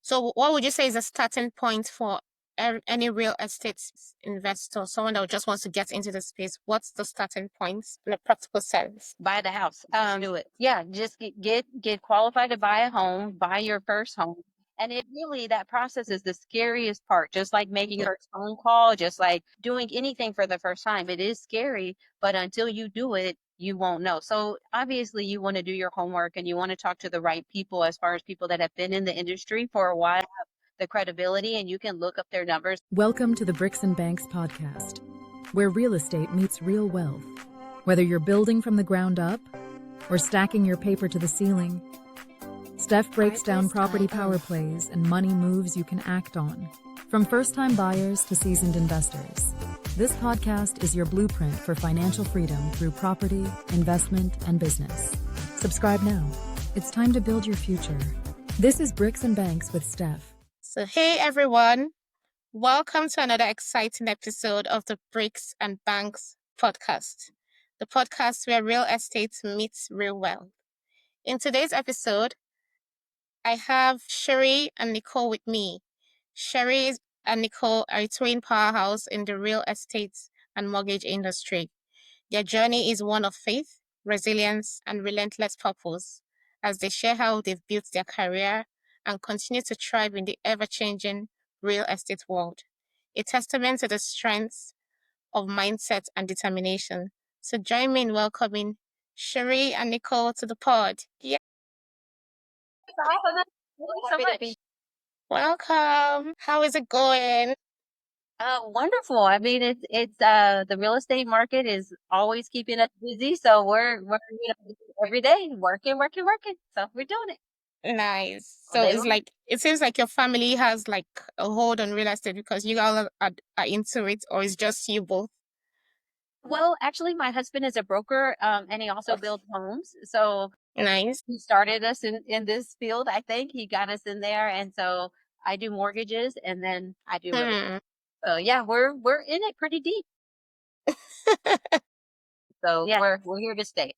So what would you say is a starting point for any real estate investor, someone that just wants to get into the space? What's the starting point in a practical sense? Buy the house. Do it. Yeah, just get qualified to buy a home, buy your first home. And it really, that process is the scariest part. Just like making your first phone call, just like doing anything for the first time. It is scary, but until you do it, you won't know. So obviously you want to do your homework and you want to talk to the right people as far as people that have been in the industry for a while, have the credibility, and you can look up their numbers. Welcome to the Bricks and Banks podcast, where real estate meets real wealth. Whether you're building from the ground up or stacking your paper to the ceiling, Steph breaks down property power plays and money moves you can act on. From first-time buyers to seasoned investors, this podcast is your blueprint for financial freedom through property, investment, and business. Subscribe now. It's time to build your future. This is Bricks and Banks with Steph. So hey everyone, welcome to another exciting episode of the Bricks and Banks podcast, the podcast where real estate meets real wealth. In today's episode, I have Cherie and Nicole with me. Cherie and Nicole are a twin powerhouse in the real estate and mortgage industry. Their journey is one of faith, resilience, and relentless purpose as they share how they've built their career and continue to thrive in the ever-changing real estate world. A testament to the strength of mindset and determination. So join me in welcoming Cherie and Nicole to the pod. Yeah. So much. Welcome. How is it going? Wonderful. I mean, it's the real estate market is always keeping us busy, so we're every day working. So we're doing it Nice. all So day it's long. like, it seems like your family has like a hold on real estate because you all are into it, or it's just you both? Well, actually, my husband is a broker, and he also builds homes. So Nice. he started us in this field. I think he got us in there, and so I do mortgages, and then I do real estate. Hmm. So yeah, we're in it pretty deep. So yeah, we're here to stay.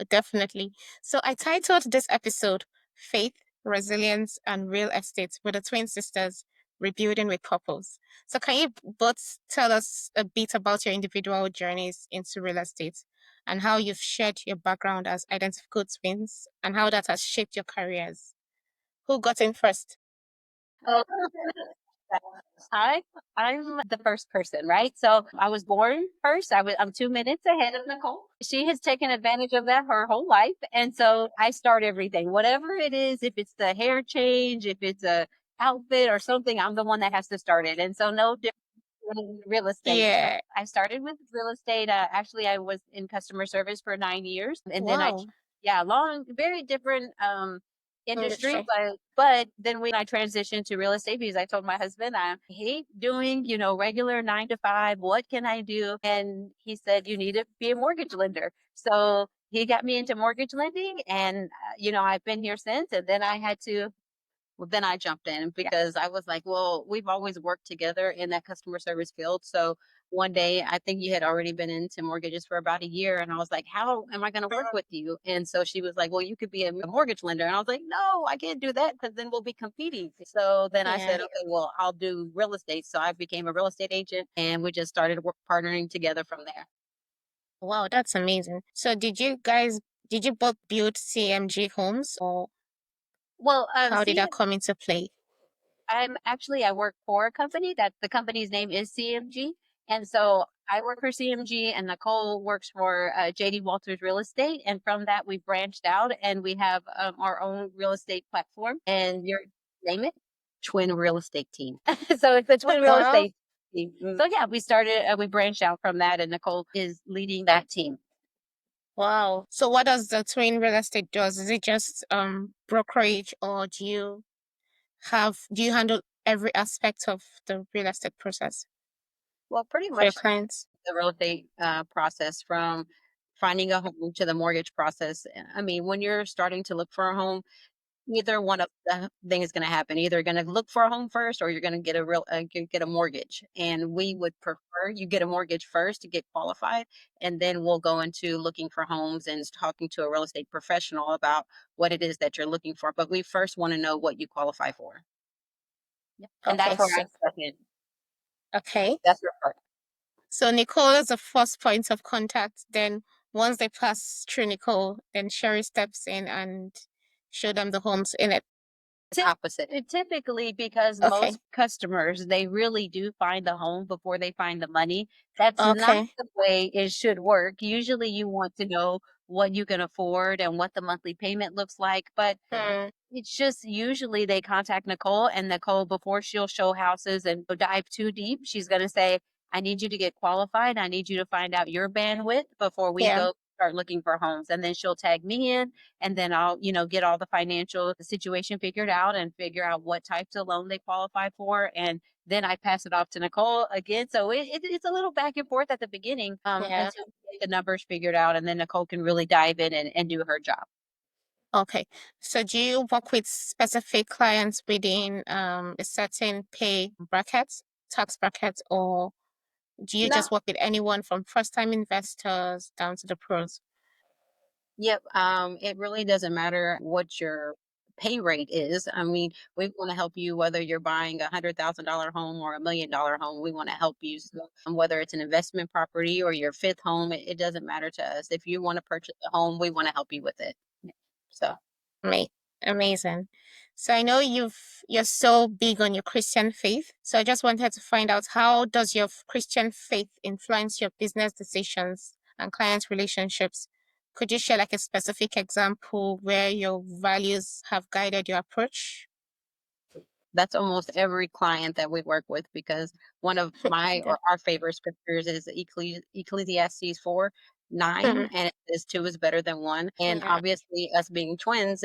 Definitely. So I titled this episode Faith, Resilience, and Real Estate with the twin sisters rebuilding with purpose. So can you both tell us a bit about your individual journeys into real estate and how you've shared your background as identical twins and how that has shaped your careers? Who got in first? Oh, I I'm the first person, right? So I was born first. I'm 2 minutes ahead of Nicole. She has taken advantage of that her whole life, and so I start everything, whatever it is. If it's the hair change, if it's a outfit or something, I'm the one that has to start it. And so no different in real estate. Yeah. I started with real estate. Actually, I was in customer service for 9 years, and then Wow. long, very different industry, Industry. but then when I transitioned to real estate, because I told my husband I hate doing regular 9 to 5. What can I do? And he said you need to be a mortgage lender. So he got me into mortgage lending, and I've been here since. And then I had to well, then I jumped in because I was like, well, we've always worked together in that customer service field. So one day, I think you had already been into mortgages for about a year. And I was like, how am I going to work with you? And so she was like, well, you could be a mortgage lender. And I was like, no, I can't do that because then we'll be competing. So then I said, Yeah. okay, well, I'll do real estate. So I became a real estate agent and we just started partnering together from there. Wow, that's amazing. So did you both build CMG homes, or Well, how did see, that come into play? I work for a company that the company's name is CMG. And so I work for CMG and Nicole works for JD Walters Real Estate. And from that, we branched out and we have our own real estate platform and your name it, Twin Real Estate Team. So it's a Twin Real Wow. Estate team. So yeah, we branched out from that and Nicole is leading that team. Wow. So what does the twin real estate does? Is it just brokerage, or do you handle every aspect of the real estate process Well, pretty for your much clients? the real estate process from finding a home to the mortgage process. I mean, when you're starting to look for a home, either one of the thing is going to happen. Either you're going to look for a home first, or you're going to get get a mortgage. And we would prefer you get a mortgage first to get qualified, and then we'll go into looking for homes and talking to a real estate professional about what it is that you're looking for. But we first want to know what you qualify for. And Okay. that's where So, I step in. okay. That's your part. So Nicole is the first point of contact. Then once they pass through Nicole, then Cherie steps in and show them the homes in it. It's opposite. Typically, because Okay. most customers, they really do find the home before they find the money. That's not Okay. the way it should work. Usually you want to know what you can afford and what the monthly payment looks like. But Hmm. it's just usually they contact Nicole, and Nicole, before she'll show houses and dive too deep, she's going to say, I need you to get qualified. I need you to find out your bandwidth before we Yeah. go start looking for homes. And then she'll tag me in, and then I'll, get all the financial situation figured out and figure out what types of loan they qualify for. And then I pass it off to Nicole again. So it's a little back and forth at the beginning, Yeah. until we get the numbers figured out. And then Nicole can really dive in and do her job. Okay. So do you work with specific clients within a certain pay brackets, tax brackets, or do you No. just work with anyone from first time investors down to the pros? Yep. It really doesn't matter what your pay rate is. I mean, we want to help you whether you're buying $100,000 home or $1 million home. We want to help you. So, whether it's an investment property or your fifth home, it doesn't matter to us. If you want to purchase a home, we want to help you with it. So. Ama- Amazing. So I know you're so big on your Christian faith. So I just wanted to find out, how does your Christian faith influence your business decisions and client relationships? Could you share like a specific example where your values have guided your approach? That's almost every client that we work with, because one of my Okay. or our favorite scriptures is Ecclesiastes 4:9, Hmm. and it says two is better than one. And Yeah. obviously, us being twins,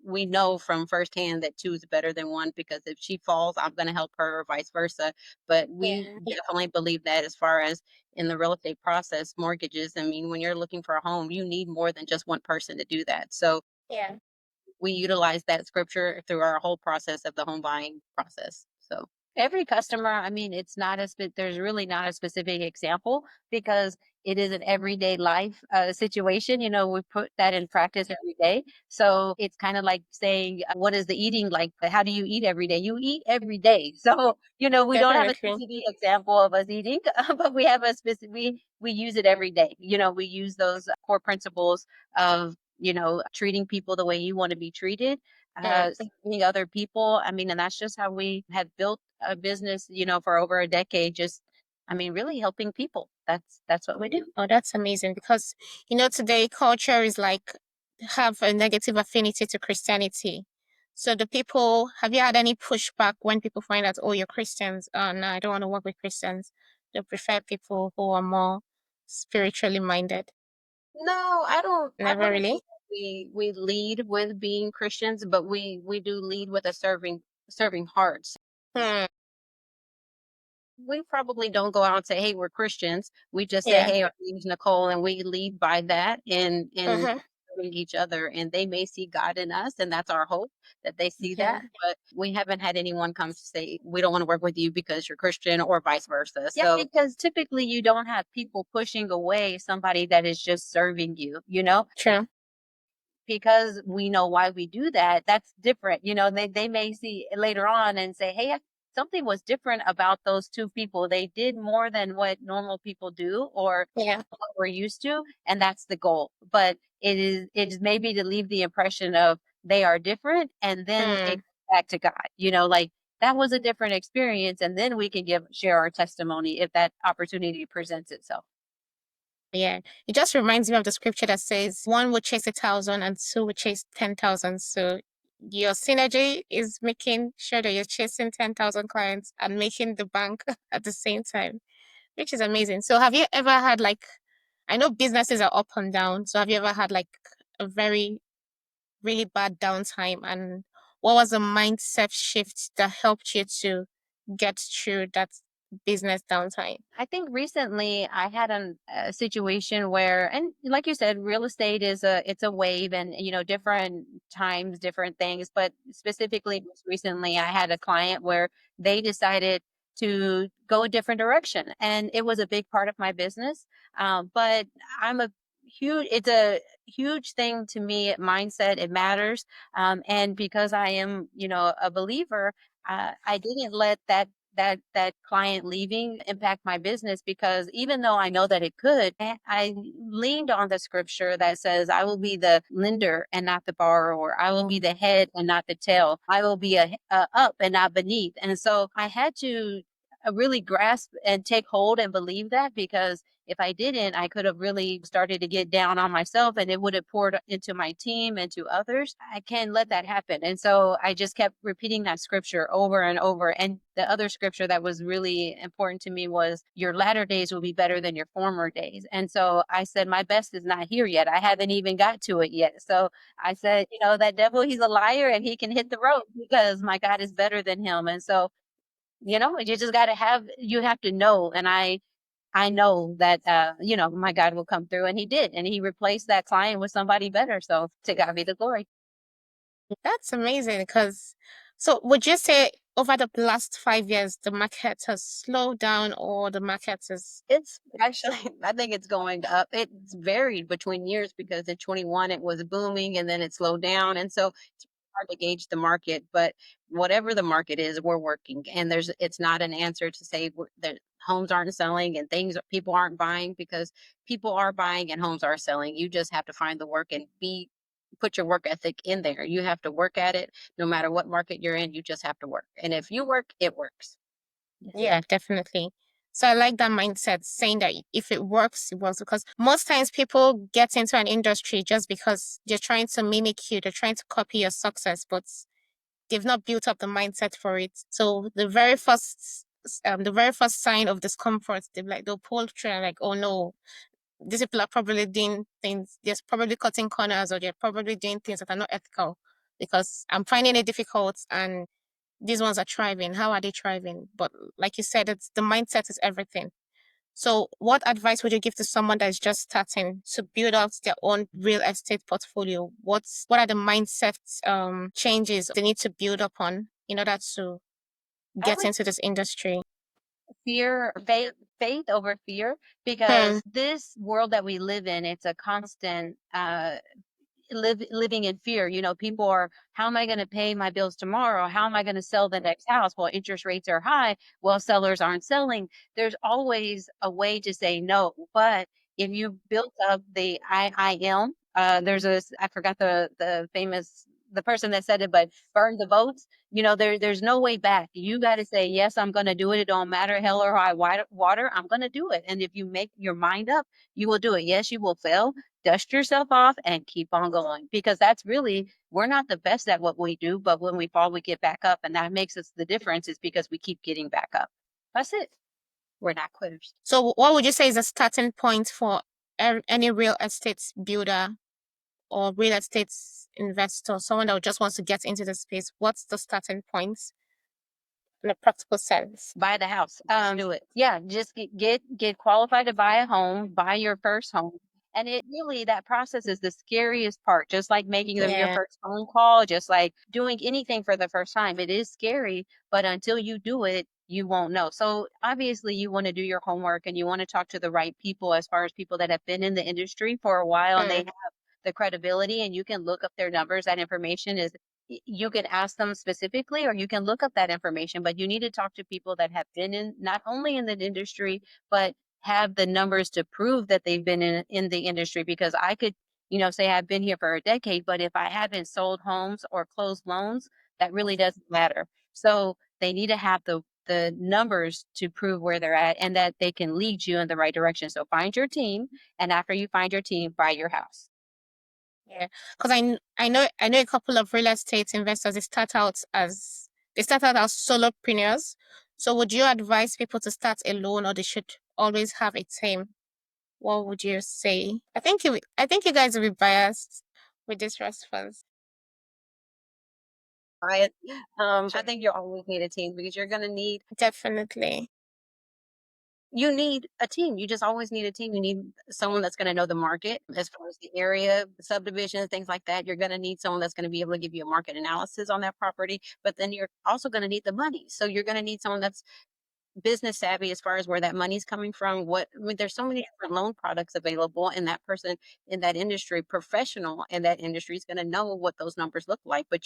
we know from firsthand that two is better than one, because if she falls, I'm going to help her, or vice versa. But we Yeah. definitely believe that as far as in the real estate process, mortgages, I mean, when you're looking for a home, you need more than just one person to do that. So Yeah. we utilize that scripture through our whole process of the home buying process. So every customer, I mean, it's not there's really not a specific example, because it is an everyday life situation. We put that in practice every day. So it's kind of like saying, what is the eating like? How do you eat every day? You eat every day. So, we don't have a Definitely. specific example of us eating, but we have a specific, we use it every day. We use those core principles of treating people the way you want to be treated, Mm. serving other people. I mean, and that's just how we have built a business, for over a decade. Just, I mean, really helping people. That's what we do. Oh, that's amazing because today culture is like have a negative affinity to Christianity. So the people, have you had any pushback when people find out, oh, you're Christians? Oh, no, I don't want to work with Christians. They prefer people who are more spiritually minded. No, I Never wouldn't say really. that we lead with being Christians, but we do lead with a serving heart. Hmm. We probably don't go out and say, "Hey, we're Christians." We just say, Yeah. "Hey, our name's Nicole," and we lead by that in Uh-huh. serving each other. And they may see God in us, and that's our hope that they see Yeah. that. But we haven't had anyone come to say, "We don't want to work with you because you're Christian," or vice versa. Yeah, so because typically you don't have people pushing away somebody that is just serving you. True. Because we know why we do that, that's different. They may see later on and say, hey, something was different about those two people. They did more than what normal people do, or Yeah. what we're used to. And that's the goal. But it is maybe to leave the impression of they are different, and then it Hmm. goes back to God, like that was a different experience. And then we can share our testimony if that opportunity presents itself. Yeah. It just reminds me of the scripture that says one would chase 1,000 and two would chase 10,000. So your synergy is making sure that you're chasing 10,000 clients and making the bank at the same time, which is amazing. So have you ever had like, I know businesses are up and down. So have you ever had like a very, really bad downtime? And what was the mindset shift that helped you to get through that business downtime? I think recently I had a situation where, and like you said, real estate it's a wave, and different times, different things. But specifically, most recently, I had a client where they decided to go a different direction, and it was a big part of my business. But I'm a it's a huge thing to me. Mindset, it matters, and because I am, a believer. I didn't let that client leaving impact my business, because even though I know that it could, I leaned on the scripture that says, I will be the lender and not the borrower. I will be the head and not the tail. I will be a up and not beneath. And so I had to really grasp and take hold and believe that, because if I didn't, I could have really started to get down on myself, and it would have poured into my team and to others. I can't let that happen. And so I just kept repeating that scripture over and over. And the other scripture that was really important to me was, your latter days will be better than your former days. And so I said, my best is not here yet. I haven't even got to it yet. So I said, that devil, he's a liar and he can hit the road, because my God is better than him. And so, you just got to you have to know. And I know that, my God will come through, and he did. And he replaced that client with somebody better. So to God be the glory. That's amazing. So would you say over the last 5 years, the market has slowed down, or the market is? It's actually, I think it's going up. It's varied between years, because in 21 it was booming and then it slowed down. And so it's hard to gauge the market, but whatever the market is, we're working. And it's not an answer to say that homes aren't selling and people aren't buying, because people are buying and homes are selling. You just have to find the work and put your work ethic in there. You have to work at it no matter what market you're in. You just have to work. And if you work, it works. Yeah, definitely. So I like that mindset, saying that if it works, it works. Because most times people get into an industry just because they're trying to mimic you, they're trying to copy your success, but they've not built up the mindset for it. So the very first sign of discomfort, they'll pull through and like, oh no, these people are probably doing things, they're probably cutting corners, or they're probably doing things that are not ethical, because I'm finding it difficult and these ones are thriving. How are they thriving? But like you said, it's the mindset is everything. So what advice would you give to someone that is just starting to build out their own real estate portfolio? What are the mindset changes they need to build upon in order to get into this industry? Faith over fear, because this world that we live in, it's a constant living in fear. People are, how am I going to pay my bills tomorrow? How am I going to sell the next house? Well, interest rates are high. Well, sellers aren't selling. There's always a way to say no. But if you built up the I am, I forgot the person that said it, but burn the boats. There's no way back. You got to say, yes, I'm going to do it. It don't matter hell or high water. I'm going to do it. And if you make your mind up, you will do it. Yes, you will fail. Dust yourself off and keep on going, because we're not the best at what we do, but when we fall, we get back up. And that makes us the difference, is because we keep getting back up. That's it. We're not quitters. So what would you say is a starting point for any real estate builder or real estate investor, someone that just wants to get into the space? What's the starting point in a practical sense? Buy the house. Do it. Yeah, just get qualified to buy a home, buy your first home. And that process is the scariest part. Just like making your first phone call, just like doing anything for the first time. It is scary, but until you do it, you won't know. So obviously you want to do your homework, and you want to talk to the right people, as far as people that have been in the industry for a while and they have the credibility, and you can look up their numbers. That information is, you can ask them specifically, or you can look up that information, but you need to talk to people that have been in, not only in the industry, but have the numbers to prove that they've been in the industry. Because I could, say I've been here for a decade, but if I haven't sold homes or closed loans, that really doesn't matter. So they need to have the numbers to prove where they're at, and that they can lead you in the right direction. So find your team, and after you find your team, buy your house. Yeah, because I know a couple of real estate investors. They start out as solopreneurs. So would you advise people to start alone, or they should always have a team? What would you say? I think you guys will be biased with this response. I think you always need a team, because you're going to need Definitely. you need a team. You just always need a team. You need someone that's going to know the market, as far as the area, subdivisions, things like that. You're going to need someone that's going to be able to give you a market analysis on that property, but then you're also going to need the money. So you're going to need someone that's business savvy as far as where that money's coming from. There's so many different loan products available, and that person in that industry, professional in that industry, is going to know what those numbers look like. But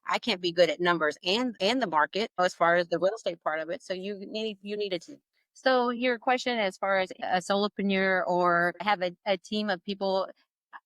I can't be good at numbers and the market as far as the real estate part of it. So you need a team. So your question as far as a solopreneur or have a team of people,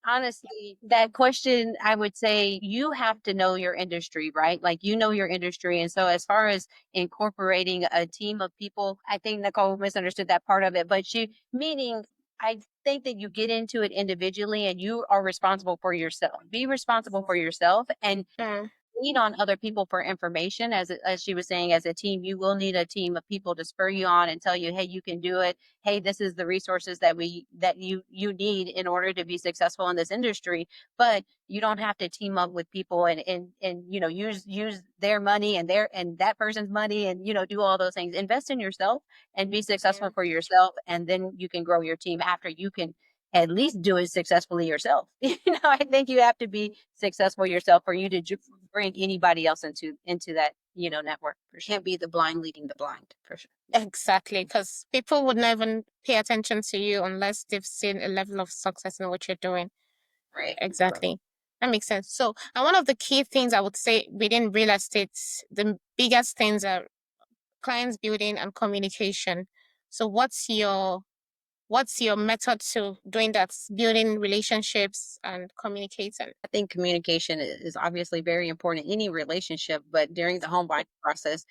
honestly, that question, I would say you have to know your industry, right? Like, you know your industry. And so, as far as incorporating a team of people, I think Nicole misunderstood that part of it. But meaning, I think that you get into it individually and you are responsible for yourself. Be responsible for yourself and Mm, lean on other people for information. As she was saying, as a team, you will need a team of people to spur you on and tell you, hey, you can do it. Hey, this is the resources that you need in order to be successful in this industry. But you don't have to team up with people and use their money and that person's money and do all those things. Invest in yourself and be successful yeah. for yourself, and then you can grow your team after you can at least do it successfully yourself. I think you have to be successful yourself for you to bring anybody else into that network. For sure. Can't be the blind leading the blind, for sure. Exactly, because people would not even pay attention to you unless they've seen a level of success in what you're doing. Right. Exactly. That makes sense. So, and one of the key things I would say within real estate, the biggest things are clients building and communication. So, what's your method to doing that, building relationships and communicating? I think communication is obviously very important in any relationship, but during the home buying process,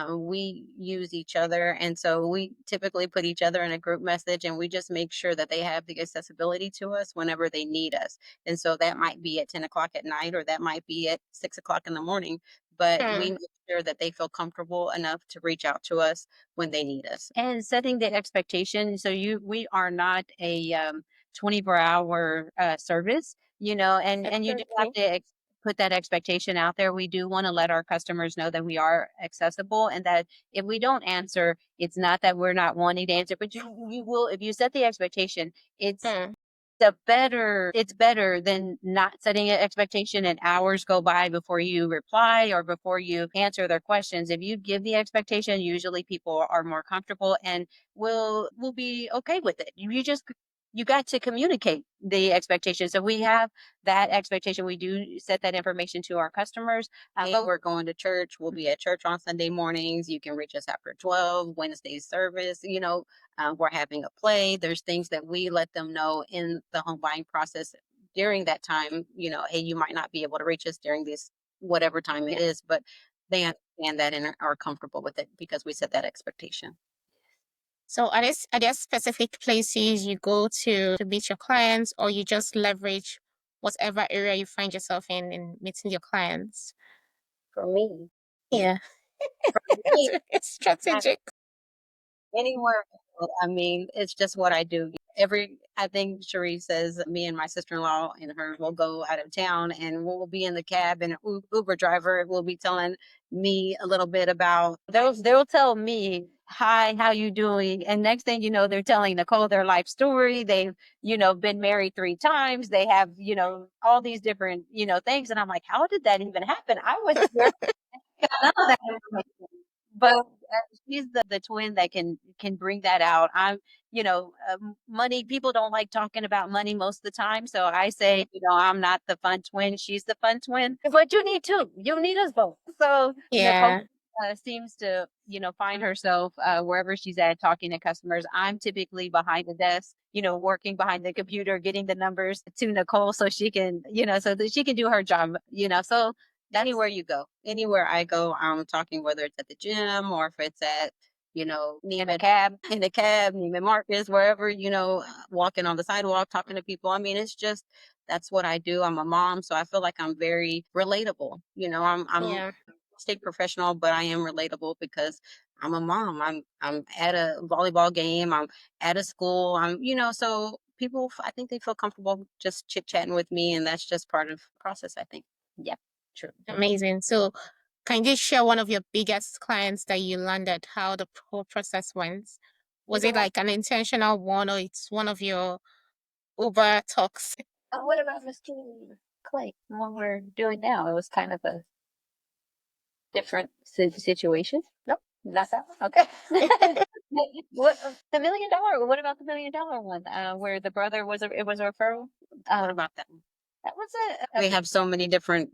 we use each other. And so we typically put each other in a group message and we just make sure that they have the accessibility to us whenever they need us. And so that might be at 10 o'clock at night or that might be at 6 o'clock in the morning, but we Hmm. make sure that they feel comfortable enough to reach out to us when they need us. And setting the expectation. So we are not a 24-hour service, and you do have Exactly. to put that expectation out there. We do want to let our customers know that we are accessible and that if we don't answer, it's not that we're not wanting to answer, but you will, if you set the expectation, Hmm. it's better than not setting an expectation and hours go by before you reply or before you answer their questions. If you give the expectation, usually people are more comfortable and will be okay with it. You got to communicate the expectation. So we have that expectation. We do set that information to our customers. But we're going to church. We'll be at church on Sunday mornings. You can reach us after 12, Wednesday service. We're having a play. There's things that we let them know in the home buying process during that time. Hey, you might not be able to reach us during this whatever time it is, but they understand that and are comfortable with it because we set that expectation. So, are there specific places you go to meet your clients, or you just leverage whatever area you find yourself in meeting your clients? For me, Yeah, for me, it's strategic. anywhere. I mean, it's just what I do. I think Cherie says me and my sister-in-law and her will go out of town and we'll be in the cab and an Uber driver will be telling me a little bit about, they'll tell me, hi, how you doing? And next thing you know, they're telling Nicole their life story. They've, been married 3 times. They have, all these different, things. And I'm like, how did that even happen? I was here. None of that information. But she's the twin that can bring that out. Money. People don't like talking about money most of the time, so I say, I'm not the fun twin. She's the fun twin. But you need two. You need us both. So Nicole Yeah, seems to find herself wherever she's at talking to customers. I'm typically behind the desk, working behind the computer, getting the numbers to Nicole so she can, so that she can do her job. So anywhere you go, anywhere I go, I'm talking, whether it's at the gym or if it's at, in the cab, Neiman Marcus, wherever, walking on the sidewalk, talking to people. I mean, that's what I do. I'm a mom, so I feel like I'm very relatable. I'm yeah, state professional, but I am relatable because I'm a mom. I'm at a volleyball game. I'm at a school. So people, I think they feel comfortable just chit chatting with me, and that's just part of the process, I think. Yeah, true. amazing. So, can you share one of your biggest clients that you landed? How the whole process went? Was it like an intentional one, or it's one of your Uber talks? What about Mr. Clay? What we're doing now, it was kind of a different situation. Nope. That's that one. Okay. What What about the $1 million one? Where the brother it was a referral. What about that? That was We have so many different.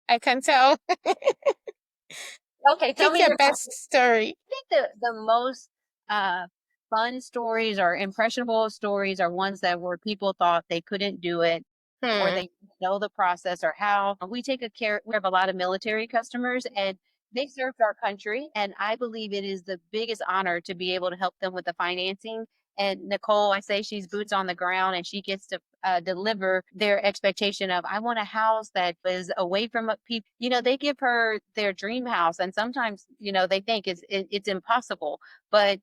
I can tell. okay. Tell Pick me your your. best story. I think the most fun stories or impressionable stories are ones that where people thought they couldn't do it or Hmm. they know the process or how. We have a lot of military customers and they served our country. And I believe it is the biggest honor to be able to help them with the financing. And Nicole, I say she's boots on the ground and she gets to deliver their expectation of, I want a house that is away from people. They give her their dream house. And sometimes, they think it's impossible, but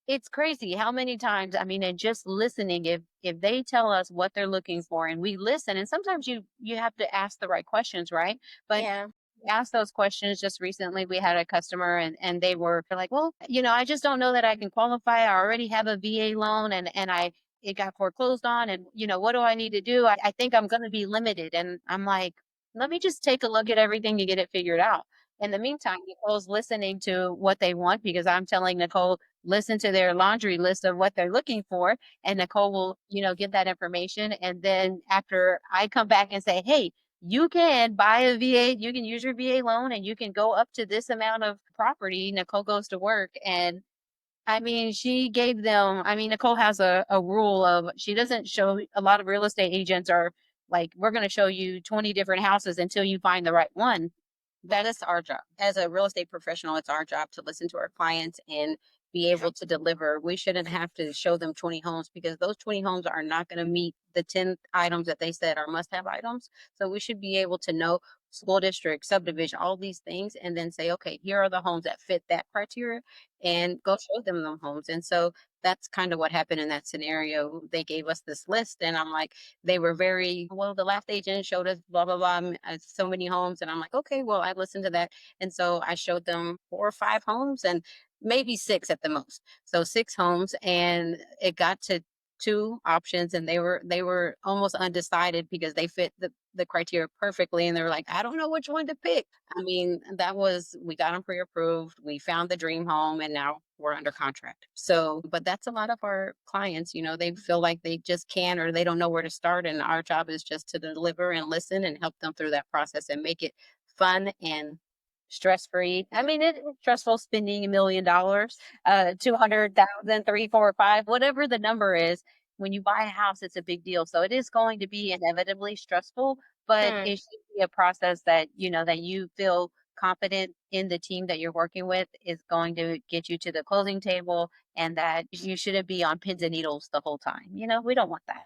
it's crazy how many times, I mean, and just listening, if they tell us what they're looking for and we listen, and sometimes you have to ask the right questions, right? But Yeah. asked those questions just recently. We had a customer and they were like, well, I just don't know that I can qualify. I already have a VA loan and it got foreclosed on. And, what do I need to do? I think I'm going to be limited. And I'm like, let me just take a look at everything to get it figured out. In the meantime, Nicole's listening to what they want because I'm telling Nicole, listen to their laundry list of what they're looking for. And Nicole will, give that information. And then after I come back and say, hey, you can buy a VA, you can use your VA loan and you can go up to this amount of property. Nicole goes to work and I mean, she gave them, I mean, Nicole has a rule of she doesn't show a lot of real estate agents are like, we're going to show you 20 different houses until you find the right one. That is our job as a real estate professional. It's our job to listen to our clients and be able to deliver. We shouldn't have to show them 20 homes because those 20 homes are not going to meet the 10 items that they said are must have items. So we should be able to know school district, subdivision, all these things, and then say, okay, here are the homes that fit that criteria and go show them the homes. And so that's kind of what happened in that scenario. They gave us this list and I'm like, they were very well, the last agent showed us blah blah blah so many homes and I'm like, okay, well, I listened to that. And so I showed them 4 or 5 homes and maybe 6 at the most, so 6 homes, and it got to 2 options and they were almost undecided because they fit the criteria perfectly and they were like, I don't know which one to pick. I mean, we got them pre-approved, we found the dream home, and now we're under contract. So, but that's a lot of our clients, they feel like they just can or they don't know where to start. And our job is just to deliver and listen and help them through that process and make it fun and stress free. I mean, it's stressful spending $1 million, 200,000, 3, 4, 5, whatever the number is. When you buy a house, it's a big deal. So it is going to be inevitably stressful, but Hmm. it should be a process that, that you feel confident in the team that you're working with is going to get you to the closing table and that you shouldn't be on pins and needles the whole time. We don't want that.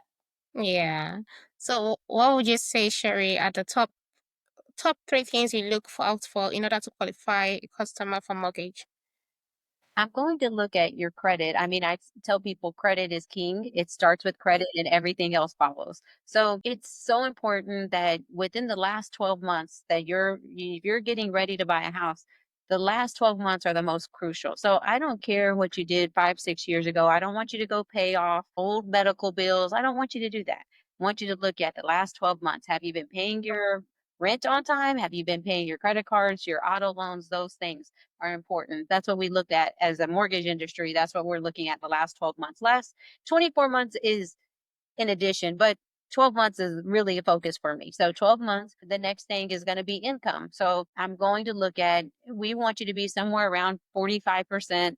Yeah. So what would you say, Cherie, are the top three things you look out for in order to qualify a customer for mortgage? I'm going to look at your credit. I mean, tell people credit is king. It starts with credit and everything else follows. So it's so important that within the last 12 months that if you're getting ready to buy a house, the last 12 months are the most crucial. So I don't care what you did 5, 6 years ago. I don't want you to go pay off old medical bills. I don't want you to do that. I want you to look at the last 12 months. Have you been paying your rent on time? Have you been paying your credit cards, your auto loans, those things? Are important. That's what we looked at as a mortgage industry. That's what we're looking at the last 12 months. Last 24 months is in addition, but 12 months is really a focus for me. So 12 months, the next thing is going to be income. So I'm going to look at, we want you to be somewhere around 45%.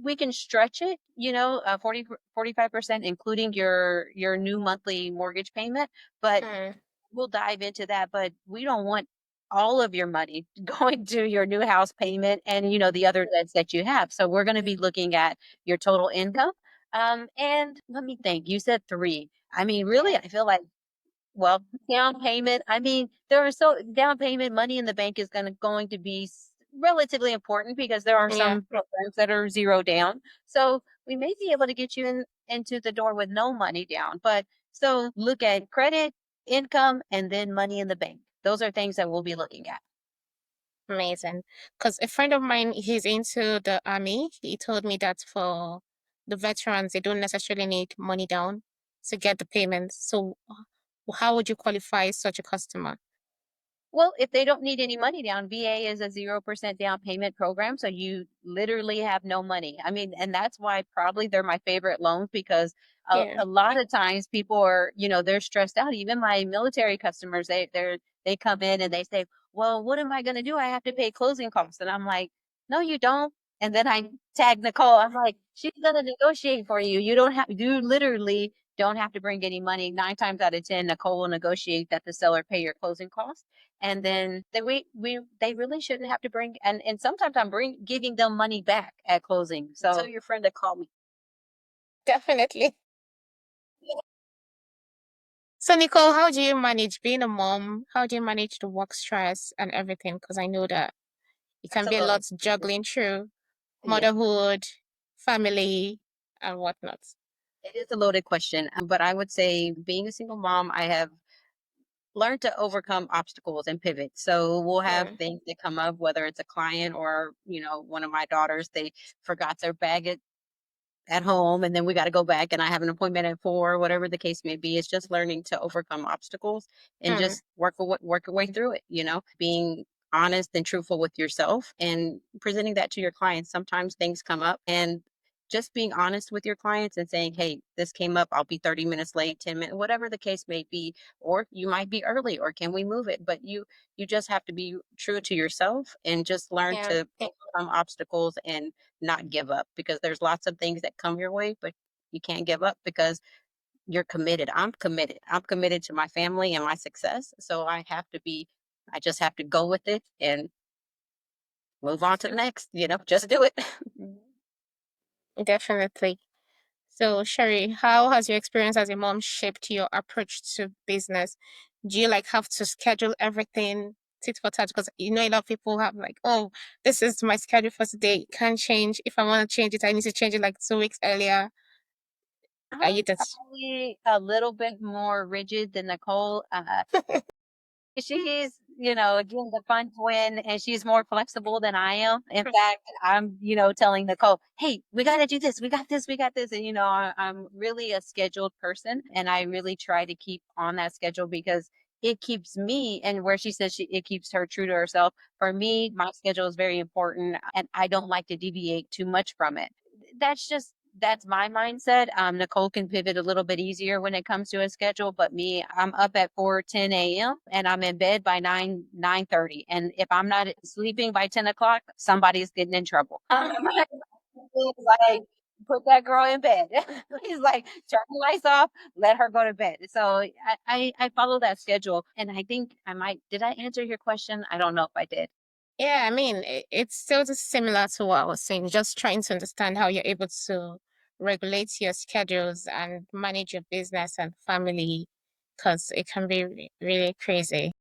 We can stretch it, 45%, including your new monthly mortgage payment, but Hmm. we'll dive into that, but we don't want all of your money going to your new house payment and the other debts that you have. So we're going to be looking at your total income. And let me think. You said 3. I mean, really, I feel like, well, down payment. I mean, down payment money in the bank is going to be relatively important because there are Yeah. some programs that are zero down. So we may be able to get you into the door with no money down. But so look at credit, income, and then money in the bank. Those are things that we'll be looking at. Amazing. Because a friend of mine, he's into the army. He told me that for the veterans, they don't necessarily need money down to get the payments. So how would you qualify such a customer? Well, if they don't need any money down, VA is a 0% down payment program. So you literally have no money. I mean, and that's why probably they're my favorite loans, because Yeah. a lot of times people are, they're stressed out. Even my military customers, they come in and they say, well, what am I going to do? I have to pay closing costs. And I'm like, no, you don't. And then I tag Nicole. I'm like, she's going to negotiate for you. You literally don't have to bring any money. 9 times out of 10, Nicole will negotiate that the seller pay your closing costs. And then they really shouldn't have to bring, and sometimes I'm giving them money back at closing. Tell So your friend to call me. Definitely. So, Nicole, how do you manage being a mom? How do you manage the work stress and everything? Because I know that it can That's a be a lot loaded juggling through question. Yeah, motherhood, family, and whatnot. it is a loaded question. But I would say, being a single mom, I have learned to overcome obstacles and pivot. So we'll have Mm, things that come up, whether it's a client or, one of my daughters, they forgot their bag at home, and then we got to go back and I have an appointment at 4, whatever the case may be. It's just learning to overcome obstacles and mm, just work your way through it, being honest and truthful with yourself and presenting that to your clients. Sometimes things come up, and just being honest with your clients and saying, hey, this came up, I'll be 30 minutes late, 10 minutes, whatever the case may be, or you might be early, or can we move it? But you just have to be true to yourself and just learn yeah. to overcome obstacles and not give up, because there's lots of things that come your way, but you can't give up because you're committed. I'm committed. I'm committed to my family and my success. So I just have to go with it and move on to the next, just do it. Definitely. So, Sherry, how has your experience as a mom shaped your approach to business? Do you like have to schedule everything tit for tat? Because a lot of people have like, oh, this is my schedule for today. It can't change. If I want to change it, I need to change it like 2 weeks earlier. Are you I'm just probably a little bit more rigid than Nicole. She's, again, the fun twin, and she's more flexible than I am. In fact, I'm, telling Nicole, hey, we got to do this. We got this. We got this. And, I'm really a scheduled person, and I really try to keep on that schedule because it keeps me, and where she says it keeps her true to herself. For me, my schedule is very important, and I don't like to deviate too much from it. That's my mindset. Nicole can pivot a little bit easier when it comes to a schedule, but me, I'm up at 4:10 a.m. and I'm in bed by 9:30. And if I'm not sleeping by 10 o'clock, somebody's getting in trouble. He's like, put that girl in bed. He's like, turn the lights off, let her go to bed. So I follow that schedule. And I think did I answer your question? I don't know if I did. Yeah, I mean, it's still just similar to what I was saying, just trying to understand how you're able to regulate your schedules and manage your business and family, because it can be really crazy.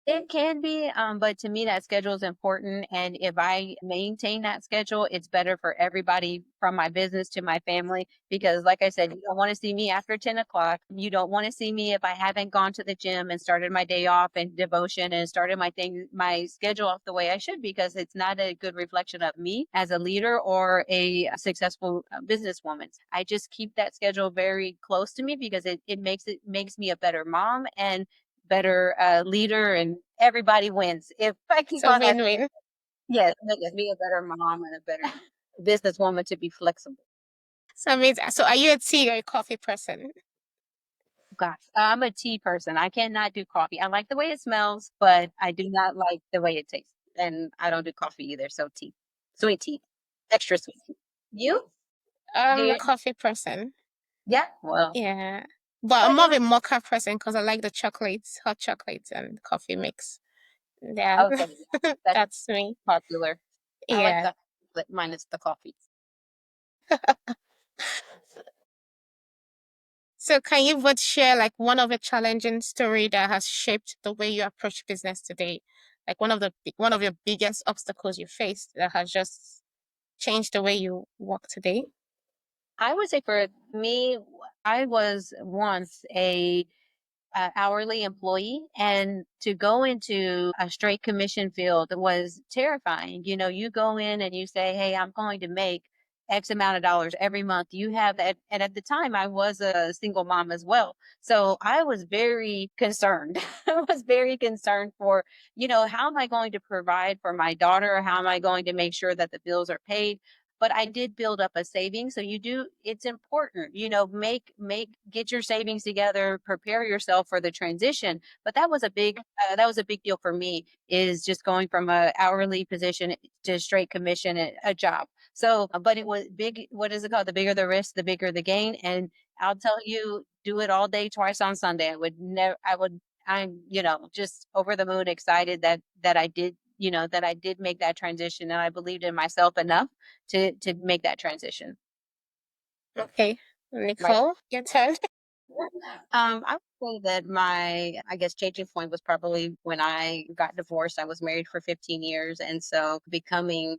It can be, but to me, that schedule is important. And if I maintain that schedule, it's better for everybody from my business to my family. Because, like I said, you don't want to see me after 10 o'clock. You don't want to see me if I haven't gone to the gym and started my day off in devotion and started my schedule off the way I should, because it's not a good reflection of me as a leader or a successful businesswoman. I just keep that schedule very close to me because it makes me a better mom and better leader, and everybody wins. If I keep So on that, win-win. yes, make me a better mom and a better businesswoman to be flexible. So are you a tea or a coffee person? Gosh, I'm a tea person. I cannot do coffee. I like the way it smells, but I do not like the way it tastes. And I don't do coffee either. So tea, sweet tea, extra sweet tea. You? Do I'm a you? coffee person. Yeah. Well, Yeah. But I'm more of a mocha person because I like the chocolates, hot chocolates and coffee mix. Yeah. okay, that's That's me. popular. I like Yeah. that, but minus the coffee. So can you both share like one of a challenging story that has shaped the way you approach business today? Like one of your biggest obstacles you faced that has just changed the way you work today? I would say for me, I was once a hourly employee, and to go into a straight commission field was terrifying. You go in and you say, hey, I'm going to make X amount of dollars every month. You have that. And at the time, I was a single mom as well. So I was very concerned. I was very concerned for, how am I going to provide for my daughter? How am I going to make sure that the bills are paid? But I did build up a savings. So it's important, get your savings together, prepare yourself for the transition. But that was a big deal for me, is just going from a hourly position to straight commission at a job. So, but it was big. What is it called? The bigger the risk, the bigger the gain. And I'll tell you, do it all day, twice on Sunday. I would never, I would, I'm, just over the moon excited that I did, that I did make that transition, and I believed in myself enough to make that transition. Okay. Right. Nicole, your turn. I would say that I guess, changing point was probably when I got divorced. I was married for 15 years. And so becoming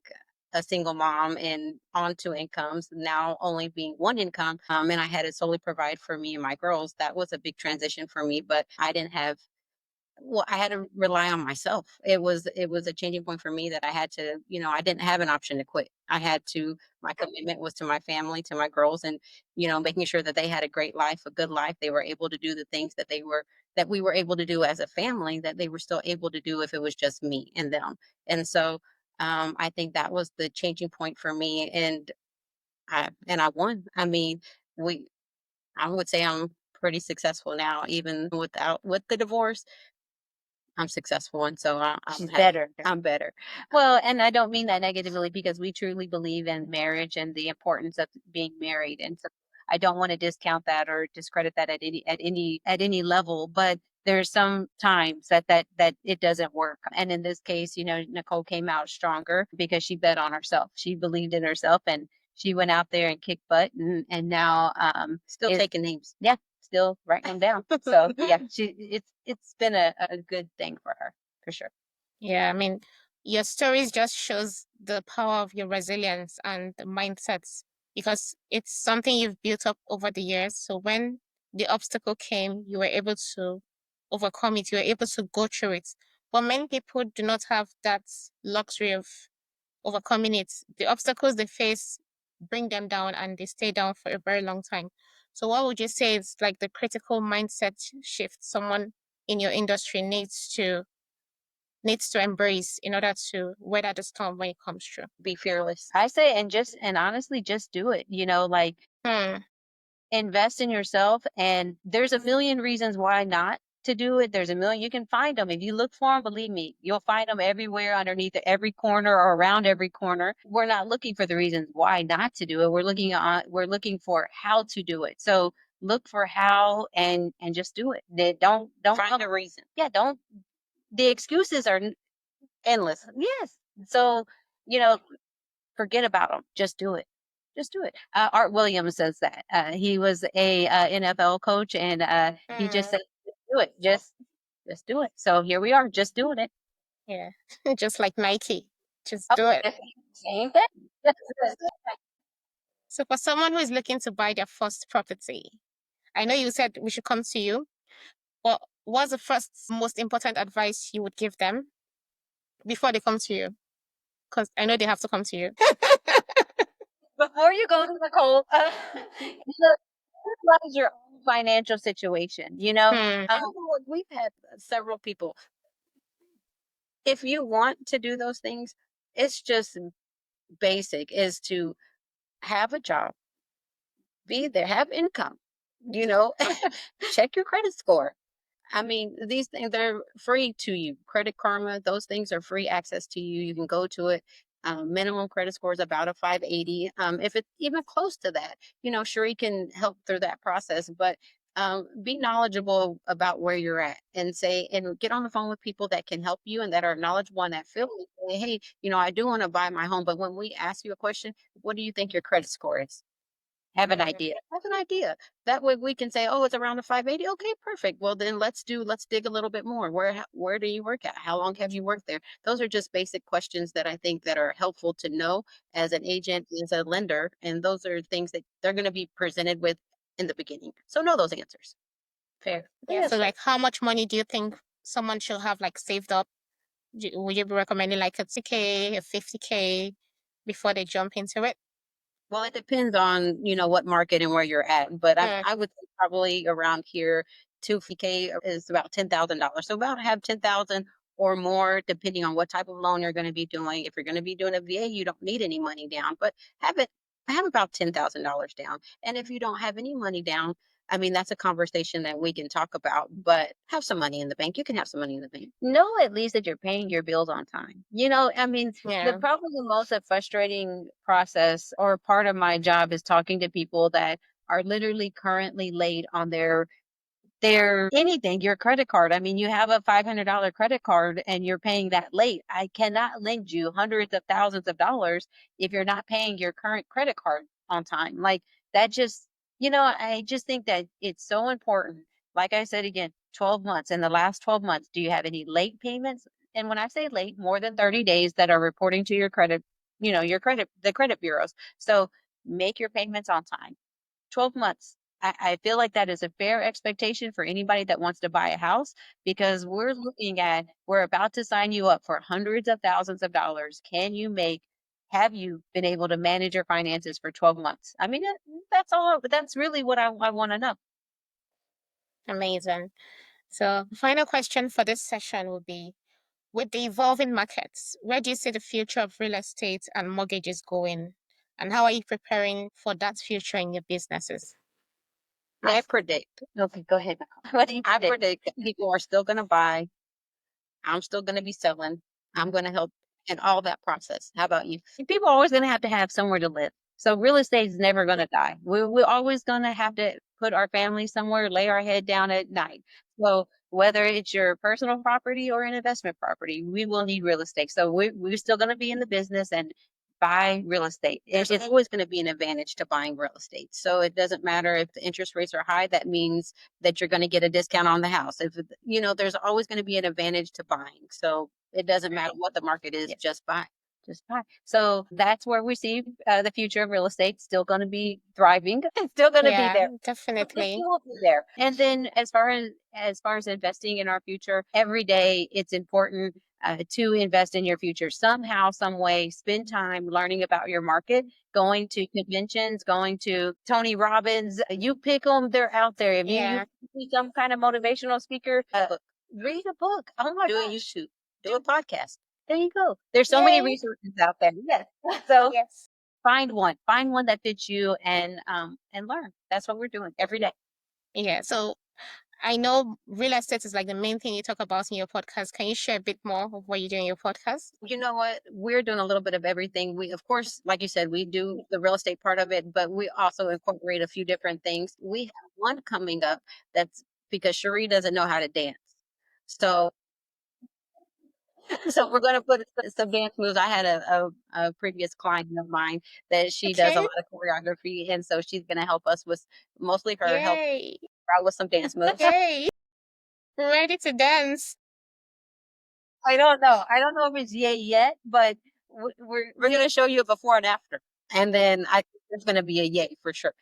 a single mom and on two incomes, now only being one income, and I had to solely provide for me and my girls, that was a big transition for me. But I had to rely on myself. It was a changing point for me that I had to, I didn't have an option to quit. My commitment was to my family, to my girls, and, making sure that they had a great life, a good life. They were able to do the things that we were able to do as a family, that they were still able to do if it was just me and them. And so, I think that was the changing point for me. And I won. I mean, we, I would say I'm pretty successful now, even with the divorce. I'm successful, and so She's better. I'm better. Well, and I don't mean that negatively, because we truly believe in marriage and the importance of being married. And so I don't want to discount that or discredit that at any level. But there's some times that it doesn't work. And in this case, Nicole came out stronger because she bet on herself. She believed in herself, and she went out there and kicked butt, and now Still taking names. yeah, still writing them down. So yeah, it's been a good thing for her, for sure. Yeah, I mean, your stories just shows the power of your resilience and the mindsets, because it's something you've built up over the years. So when the obstacle came, you were able to overcome it. You were able to go through it. But many people do not have that luxury of overcoming it. The obstacles they face bring them down, and they stay down for a very long time. So what would you say is like the critical mindset shift someone in your industry needs to embrace in order to weather the storm when it comes through? Be fearless. I say, and honestly, just do it. Like, invest in yourself. And there's a million reasons why not to do it. There's a million. You can find them if you look for them. Believe me, you'll find them everywhere, underneath every corner or around every corner. We're not looking for the reasons why not to do it. We're looking for how to do it. So look for how, and just do it. Don't Find a reason. Yeah, don't. The excuses are Endless. yes. So, you know, forget about them. Just do it. Just do it. Art Williams says that. He was a NFL coach, and he just said, "Just do it. Just do it." So here we are, just doing it. Yeah, just like Nike, just Oh, do it. same thing. So for someone who is looking to buy their first property, I know you said we should come to you, but what's the first most important advice you would give them before they come to you? Because I know they have to come to you. Before you go to Nicole, analyze your own financial situation. We've had several people. If you want to do those things, it's just basic, is to have a job, be there, have income, you know, check your credit score. I mean, these things, they're free to you. Credit Karma, those things are free access to you. You can go to it. Minimum credit score is about a 580. If it's even close to that, Cherie can help through that process. But be knowledgeable about where you're at, and get on the phone with people that can help you and that are knowledgeable in that field. And say, hey, I do want to buy my home, but when we ask you a question, what do you think your credit score is? have an idea. Have an idea. That way we can say, oh, it's around a 580. Okay, perfect. Well, then let's dig a little bit more. Where do you work at? How long have you worked there? Those are just basic questions that I think that are helpful to know as an agent, as a lender. And those are things that they're going to be presented with in the beginning. So know those answers. Fair. Yeah. So like, how much money do you think someone should have like saved up? Would you be recommending like a 20K, a 50K before they jump into it? Well, it depends on, what market and where you're at, but I would say probably around here, 2K is about $10,000. So about have 10,000 or more, depending on what type of loan you're going to be doing. If you're going to be doing a VA, you don't need any money down, but have it have about $10,000 down. And if you don't have any money down, I mean, that's a conversation that we can talk about, but have some money in the bank. You can have some money in the bank. Know at least that you're paying your bills on time. I mean, Yeah. probably the most frustrating process or part of my job is talking to people that are literally currently late on their anything, your credit card. I mean, you have a $500 credit card and you're paying that late. I cannot lend you hundreds of thousands of dollars if you're not paying your current credit card on time. Like that just, I just think that it's so important. Like I said again, 12 months. In the last 12 months, do you have any late payments? And when I say late, more than 30 days that are reporting to your credit, the credit bureaus. So make your payments on time. 12 months. I feel like that is a fair expectation for anybody that wants to buy a house because we're about to sign you up for hundreds of thousands of dollars. Have you been able to manage your finances for 12 months? I mean, that's all, that's really what I want to know. Amazing. So, final question for this session will be, with the evolving markets, where do you see the future of real estate and mortgages going? And how are you preparing for that future in your businesses? I predict. Okay, go ahead, Nicole. What do you I predict? predict that people are still going to buy. I'm still going to be selling. I'm going to help in all that process. How about you? People are always going to have somewhere to live. So real estate is never going to die. We're always going to have to put our family somewhere, lay our head down at night. So whether it's your personal property or an investment property, we will need real estate. So we're still going to be in the business and buy real estate. There's always going to be an advantage to buying real estate. So it doesn't matter if the interest rates are high, that means that you're going to get a discount on the house. There's always going to be an advantage to buying. So it doesn't matter what the market is, just buy. Just buy. So that's where we see the future of real estate still going to be thriving. It's still going to be there. Definitely. It will be there. And then as far as investing in our future, every day it's important to invest in your future somehow, some way. Spend time learning about your market, going to conventions, going to Tony Robbins. You pick them; they're out there. If you see some kind of motivational speaker, read a book. Oh my Do a gosh. YouTube, do a podcast. There you go. There's so many resources out there. Yes. So Yes. find one that fits you and learn. That's what we're doing every day. Yeah. So I know real estate is like the main thing you talk about in your podcast. Can you share a bit more of what you do in your podcast? You know what? We're doing a little bit of everything. We, of course, like you said, we do the real estate part of it, but we also incorporate a few different things. We have one coming up that's because Cherie doesn't know how to dance. So so we're going to put some dance moves. I had a previous client of mine that she does a lot of choreography, and so she's going to help us with mostly her help out with some dance moves. Yay! Ready to dance. I don't know. I don't know if it's yet, but we're going to show you a before and after, and then I think there's going to be a yay for sure.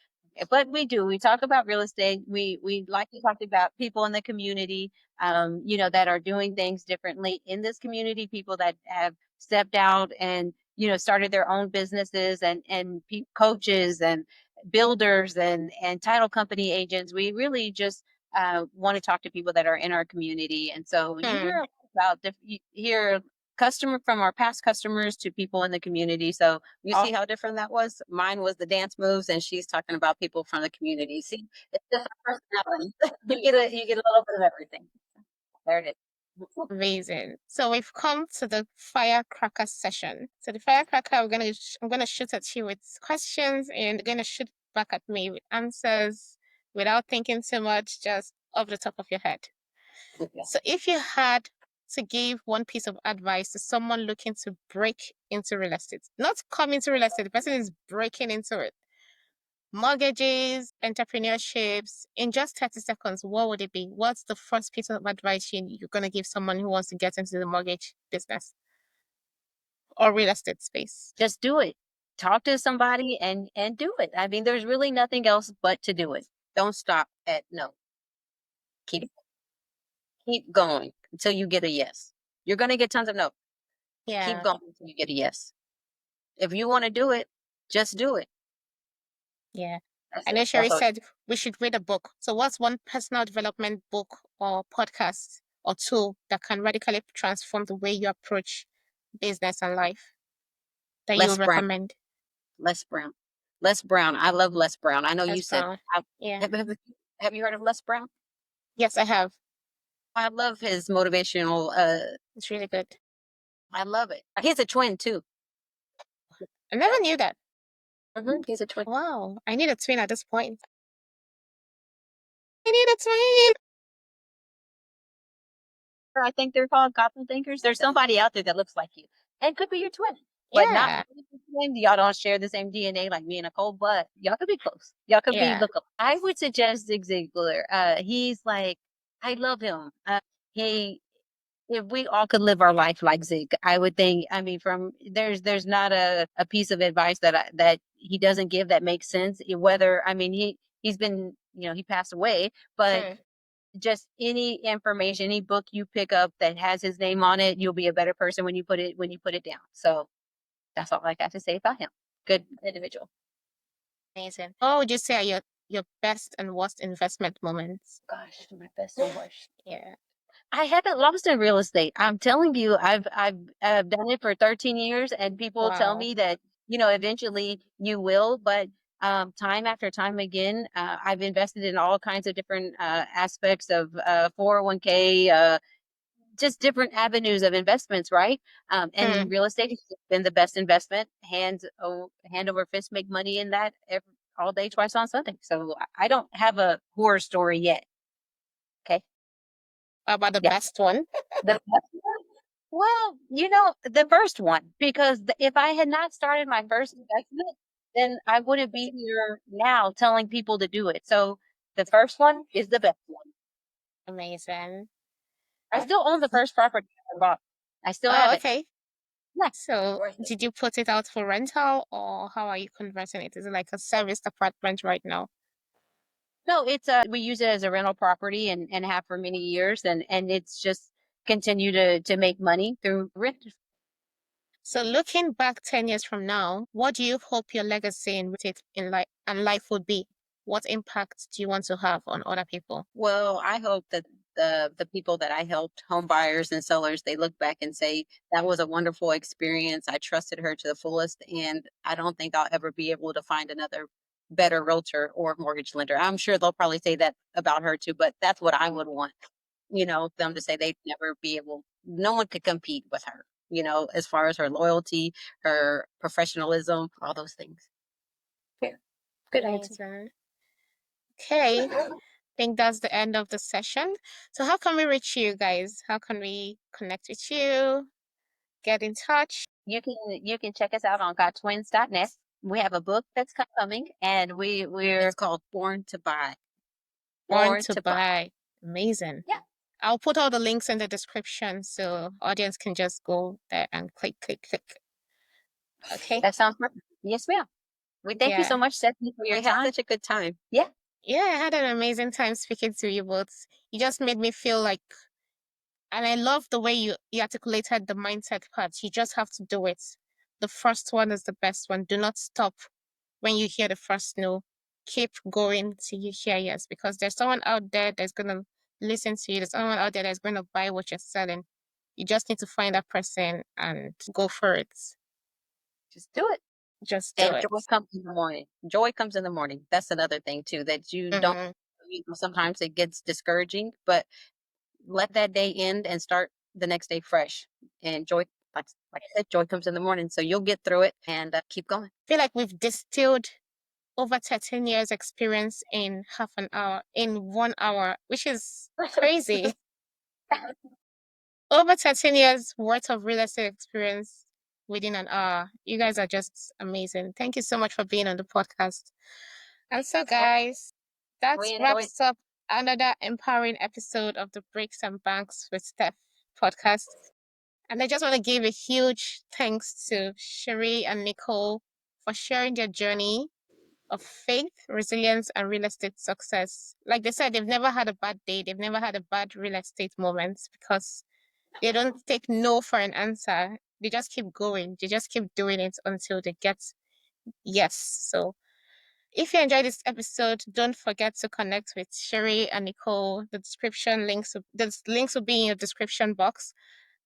But we talk about real estate. We like to talk about people in the community, that are doing things differently in this community, people that have stepped out and, started their own businesses and coaches and builders and title company agents. We really just want to talk to people that are in our community. And so you hear about you hear customer from our past customers to people in the community. So you see how different that was? Mine was the dance moves, and she's talking about people from the community. See, it's just our personality. you get a little bit of everything. There it is. Amazing. So we've come to the firecracker session. So the firecracker, I'm gonna shoot at you with questions, and you're gonna shoot back at me with answers without thinking too much, just off the top of your head. Okay. So if you had to give one piece of advice to someone looking to break into real estate, not come into real estate, the person is breaking into it. Mortgages, entrepreneurships, in just 30 seconds, what would it be? What's the first piece of advice you're going to give someone who wants to get into the mortgage business or real estate space? Just do it. Talk to somebody and do it. I mean, there's really nothing else but to do it. Don't stop at no. Keep going until you get a yes. You're going to get tons of no. Yeah. Keep going until you get a yes. If you want to do it, just do it. Yeah. That's I know it. Cherie That's all. said we should read a book. So what's one personal development book or podcast or tool that can radically transform the way you approach business and life that you Les would Brown. recommend? Les Brown. Les Brown. I love Les Brown. I know Les you said. Brown. Yeah. Have you heard of Les Brown? Yes, I have. I love his motivational. It's really good. I love it. He's a twin too. I never knew that. He's a twin. Wow. I need a twin at this point. I need a twin. I think they're called goblin thinkers. There's somebody out there that looks like you and could be your twin, but not Yeah. really your twin. Y'all don't share the same DNA like me and Nicole, but y'all could be close. Y'all could be Yeah. look up. I would suggest Zig Ziglar. He's like, I love him. He, if we all could live our life like Zig, I would think. I mean, from there's not a piece of advice that he doesn't give that makes sense. Whether I mean he's been he passed away, but just any information, any book you pick up that has his name on it, you'll be a better person when you put it down. So that's all I got to say about him. Good individual. Amazing. What would you say are your best and worst investment moments? Gosh, my best and worst. Yeah. I haven't lost in real estate. I'm telling you, I've done it for 13 years, and people tell Wow. me that eventually you will, but time after time again, I've invested in all kinds of different aspects of 401k, just different avenues of investments, right? And real estate has been the best investment. Hand over fist, make money in that all day, twice on Sunday. So I don't have a horror story yet. Okay. How about the Yeah. best one? The best one? Well, the first one, because if I had not started my first investment, then I wouldn't be here now telling people to do it. So the first one is the best one. Amazing. I still own the first property I bought. I still have Oh, it. okay. Yeah. So Worth it. did you put it out for rental or how are you converting it? Is it like a serviced apartment right now? No, it's we use it as a rental property and have for many years, and it's just continue to make money through rent. So looking back 10 years from now, what do you hope your legacy in real estate in life and life would be? What impact do you want to have on other people? Well, I hope that the people that I helped, home buyers and sellers, they look back and say that was a wonderful experience. I trusted her to the fullest, and I don't think I'll ever be able to find another better realtor or mortgage lender. I'm sure they'll probably say that about her too, but that's what I would want. Them to say they'd never be able. No one could compete with her. As far as her loyalty, her professionalism, all those things. Yeah. Good answer. Amazing. Okay. I think that's the end of the session. So how can we reach you guys? How can we connect with you? Get in touch? You can check us out on gottwins.net. We have a book that's coming, and we're It's called Born to Buy. Born to buy. Amazing. Yeah. I'll put all the links in the description so audience can just go there and click. Okay. That sounds perfect. Yes, ma'am. We thank you Yeah. so much, Stephanie, for your We had time. such a good time. Yeah. Yeah, I had an amazing time speaking to you both. You just made me feel like, and I love the way you articulated the mindset part. You just have to do it. The first one is the best one. Do not stop when you hear the first no. Keep going till you hear yes, because there's someone out there that's going to listen to you. There's someone out there that's going to buy what you're selling. You just need to find that person and go for it. Just do it. Just do And it. joy comes in the morning. Joy comes in the morning. That's another thing too, that you don't, Mhm. sometimes it gets discouraging, but let that day end and start the next day fresh. And joy, like I said, joy comes in the morning. So you'll get through it and keep going. I feel like we've distilled over 13 years experience in half an hour, in 1 hour, which is crazy. Over 13 years worth of real estate experience within an hour. You guys are just amazing. Thank you so much for being on the podcast. And so, guys, that We enjoyed. wraps up another empowering episode of the Breaks and Banks with Steph podcast. And I just want to give a huge thanks to Cherie and Nicole for sharing their journey of faith, resilience, and real estate success. Like they said, they've never had a bad day. They've never had a bad real estate moment because they don't take no for an answer. They just keep going. They just keep doing it until they get yes. So If you enjoyed this episode, don't forget to connect with Cherie and Nicole. The links will be in your description box.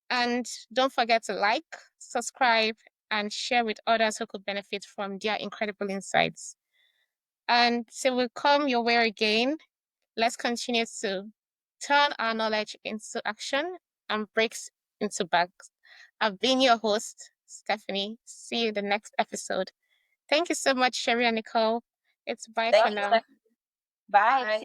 And don't forget to like, subscribe, and share with others who could benefit from their incredible insights. And till we come your way again, let's continue to turn our knowledge into action and breaks into bags. I've been your host, Stephanie. See you in the next episode. Thank you so much, Cherie and Nicole. It's bye Thank for you, now. Stephanie. Bye.